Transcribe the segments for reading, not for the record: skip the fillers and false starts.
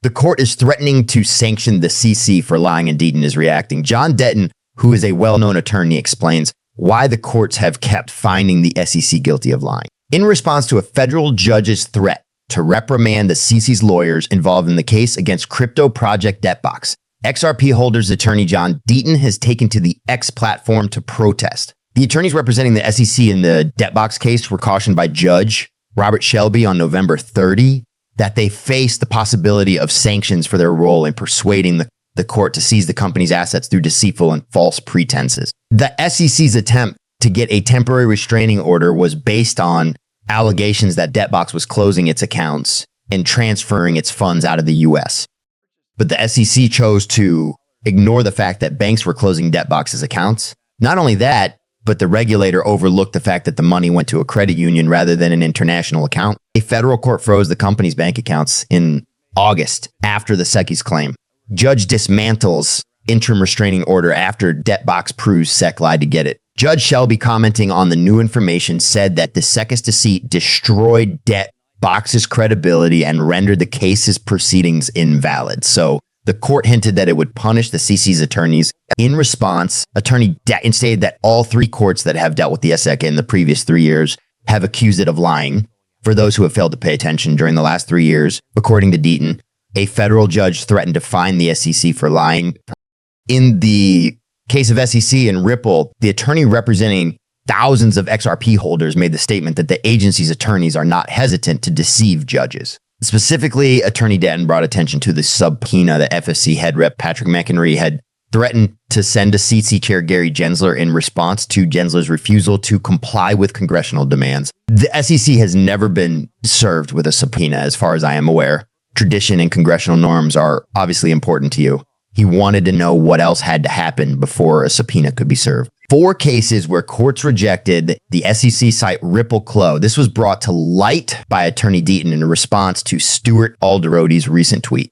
The court is threatening to sanction the CC for lying, and Deaton is reacting. John Detton, who is a well-known attorney, explains why the courts have kept finding the SEC guilty of lying. In response to a federal judge's threat to reprimand the CC's lawyers involved in the case against crypto project Debtbox, XRP holders attorney John Deaton has taken to the X platform to protest. The attorneys representing the SEC in the Debtbox case were cautioned by Judge Robert Shelby on November 30 that they face the possibility of sanctions for their role in persuading the court to seize the company's assets through deceitful and false pretenses. The SEC's attempt to get a temporary restraining order was based on allegations that Debtbox was closing its accounts and transferring its funds out of the US. But the SEC chose to ignore the fact that banks were closing Debtbox's accounts. Not only that, but the regulator overlooked the fact that the money went to a credit union rather than an international account. A federal court froze the company's bank accounts in August after the SEC's claim. Judge dismantles interim restraining order after Debtbox proves SEC lied to get it. Judge Shelby, commenting on the new information, said that the SEC's deceit destroyed Debtbox's credibility and rendered the case's proceedings invalid. So the court hinted that it would punish the CC's attorneys. In response, attorney Detton stated that all three courts that have dealt with the SEC in the previous 3 years have accused it of lying. For those who have failed to pay attention, during the last 3 years, according to Deaton, a federal judge threatened to fine the SEC for lying. In the case of SEC and Ripple, the attorney representing thousands of XRP holders made the statement that the agency's attorneys are not hesitant to deceive judges. Specifically, attorney Detton brought attention to the subpoena that FSC head rep Patrick McHenry had threatened to send to CC chair Gary Gensler in response to Gensler's refusal to comply with congressional demands. The SEC has never been served with a subpoena, as far as I am aware. Tradition and congressional norms are obviously important to you. He wanted to know what else had to happen before a subpoena could be served. 4 cases where courts rejected the SEC site Ripple Clo. This was brought to light by attorney Deaton in response to Stuart Alderoty's recent tweet.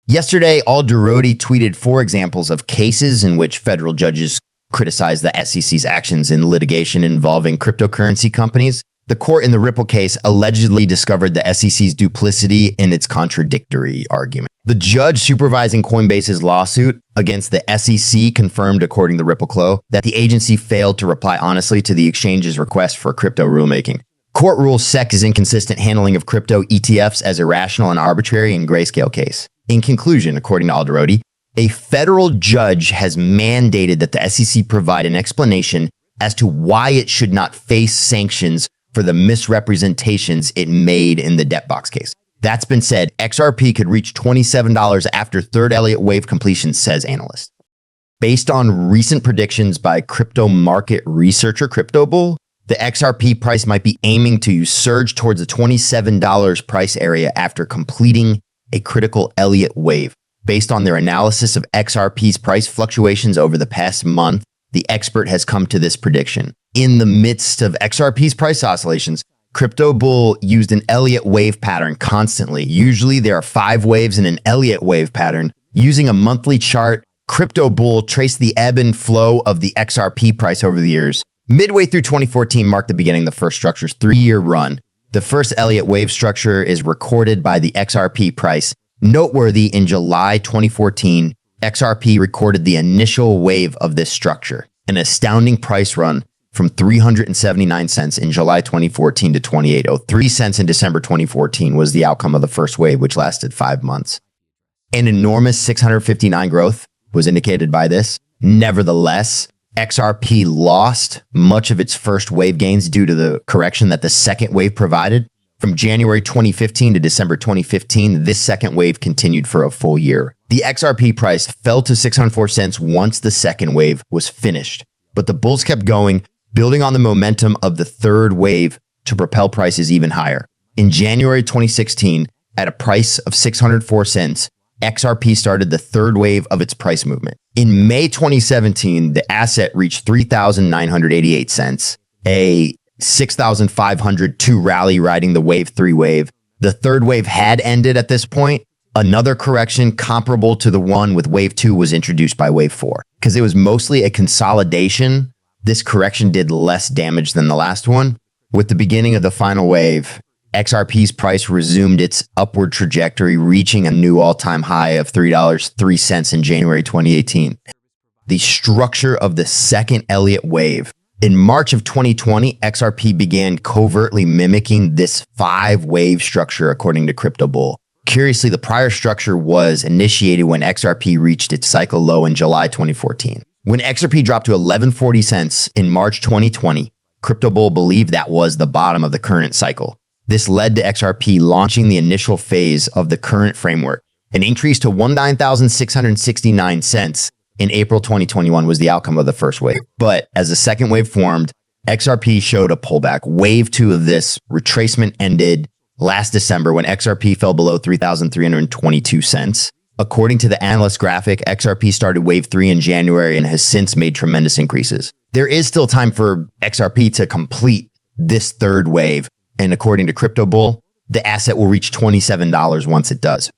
Yesterday, Alderoty tweeted 4 examples of cases in which federal judges criticized the SEC's actions in litigation involving cryptocurrency companies. The court in the Ripple case allegedly discovered the SEC's duplicity in its contradictory argument. The judge supervising Coinbase's lawsuit against the SEC confirmed, according to Ripple Clo, that the agency failed to reply honestly to the exchange's request for crypto rulemaking. Court rules SEC's inconsistent handling of crypto ETFs as irrational and arbitrary in Grayscale case. In conclusion, according to Alderoty, a federal judge has mandated that the SEC provide an explanation as to why it should not face sanctions for the misrepresentations it made in the Debtbox case. That's been said, XRP could reach $27 after third Elliott wave completion, says analyst. Based on recent predictions by crypto market researcher CryptoBull, the XRP price might be aiming to surge towards the $27 price area after completing a critical Elliott wave. Based on their analysis of XRP's price fluctuations over the past month, the expert has come to this prediction. In the midst of XRP's price oscillations, CryptoBull used an Elliott wave pattern constantly. Usually there are 5 waves in an Elliott wave pattern. Using a monthly chart, CryptoBull traced the ebb and flow of the XRP price over the years. Midway through 2014 marked the beginning of the first structure's 3-year run. The first Elliott wave structure is recorded by the XRP price. Noteworthy, in July 2014, XRP recorded the initial wave of this structure, an astounding price run from 379 cents in July 2014 to 28.03 cents in December 2014 was the outcome of the first wave, which lasted 5 months. An enormous 659 growth was indicated by this. Nevertheless, XRP lost much of its first wave gains due to the correction that the second wave provided. From January 2015 to December 2015, this second wave continued for a full year. The XRP price fell to 604 cents once the second wave was finished, but the bulls kept going, building on the momentum of the third wave to propel prices even higher. In January 2016, at a price of 604 cents, XRP started the third wave of its price movement. In May 2017, the asset reached 3,988 cents, a 6,502 rally riding the wave 3 wave. The third wave had ended at this point. Another correction comparable to the one with wave 2 was introduced by wave 4. Because it was mostly a consolidation, this correction did less damage than the last one. With the beginning of the final wave, XRP's price resumed its upward trajectory, reaching a new all-time high of $3.03 in January 2018. The structure of the second Elliott wave. In March of 2020, XRP began covertly mimicking this 5-wave structure according to CryptoBull. Curiously, the prior structure was initiated when XRP reached its cycle low in July 2014. When XRP dropped to 1140 cents in March 2020, CryptoBull believed that was the bottom of the current cycle. This led to XRP launching the initial phase of the current framework. An increase to 19,669 cents in April 2021 was the outcome of the first wave. But as the second wave formed, XRP showed a pullback. Wave 2 of this retracement ended last December when XRP fell below 3,322 cents. According to the analyst graphic, XRP started wave 3 in January and has since made tremendous increases. There is still time for XRP to complete this third wave. And according to CryptoBull, the asset will reach $27 once it does.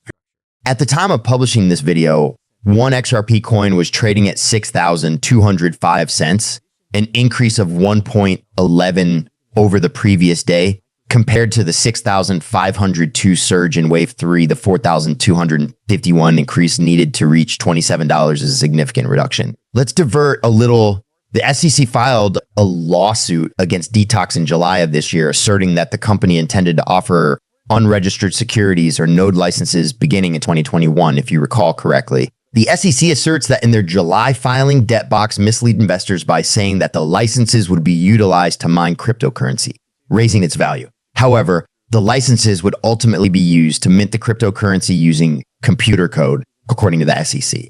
At the time of publishing this video, one XRP coin was trading at 6,205 cents, an increase of 1.11 over the previous day, compared to the 6,502 surge in wave 3, the 4,251 increase needed to reach $27 is a significant reduction. Let's divert a little. The SEC filed a lawsuit against Detox in July of this year, asserting that the company intended to offer unregistered securities or node licenses beginning in 2021, if you recall correctly. The SEC asserts that in their July filing, Debtbox misled investors by saying that the licenses would be utilized to mine cryptocurrency, raising its value. However, the licenses would ultimately be used to mint the cryptocurrency using computer code, according to the SEC.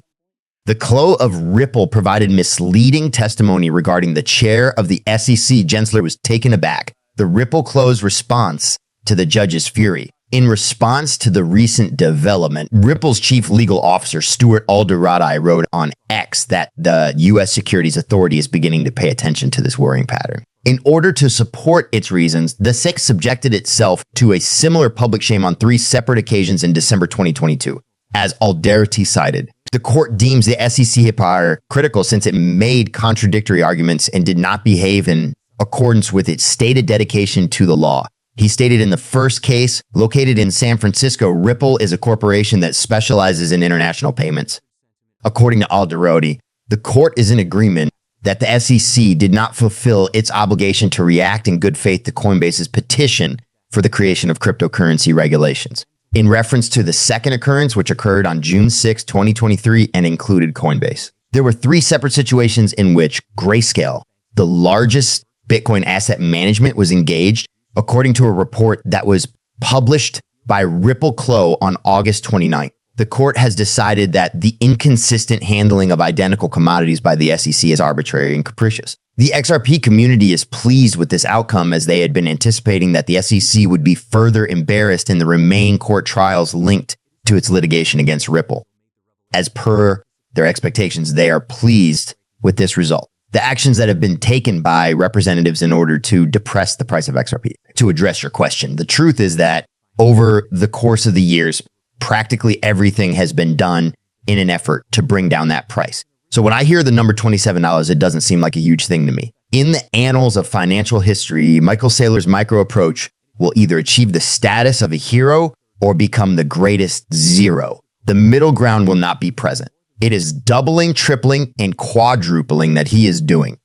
The CLO of Ripple provided misleading testimony regarding the chair of the SEC. Gensler was taken aback. The Ripple CLO's response to the judge's fury. In response to the recent development, Ripple's chief legal officer, Stuart Alderadi, wrote on X that the U.S. Securities Authority is beginning to pay attention to this worrying pattern. In order to support its reasons, the SEC subjected itself to a similar public shame on 3 separate occasions in December 2022, as Alderadi cited. The court deems the SEC hypocritical since it made contradictory arguments and did not behave in accordance with its stated dedication to the law. He stated in the first case, located in San Francisco, Ripple is a corporation that specializes in international payments. According to Alderodi, the court is in agreement that the SEC did not fulfill its obligation to react in good faith to Coinbase's petition for the creation of cryptocurrency regulations. In reference to the second occurrence, which occurred on June 6, 2023, and included Coinbase. There were 3 separate situations in which Grayscale, the largest Bitcoin asset management, was engaged, according to a report that was published by Ripple CLO on August 29th. The court has decided that the inconsistent handling of identical commodities by the SEC is arbitrary and capricious. The XRP community is pleased with this outcome, as they had been anticipating that the SEC would be further embarrassed in the remaining court trials linked to its litigation against Ripple. As per their expectations, they are pleased with this result. The actions that have been taken by representatives in order to depress the price of XRP. To address your question, the truth is that over the course of the years, practically everything has been done in an effort to bring down that price. So when I hear the number $27, it doesn't seem like a huge thing to me. In the annals of financial history, Michael Saylor's micro approach will either achieve the status of a hero or become the greatest zero. The middle ground will not be present. It is doubling, tripling, and quadrupling that he is doing.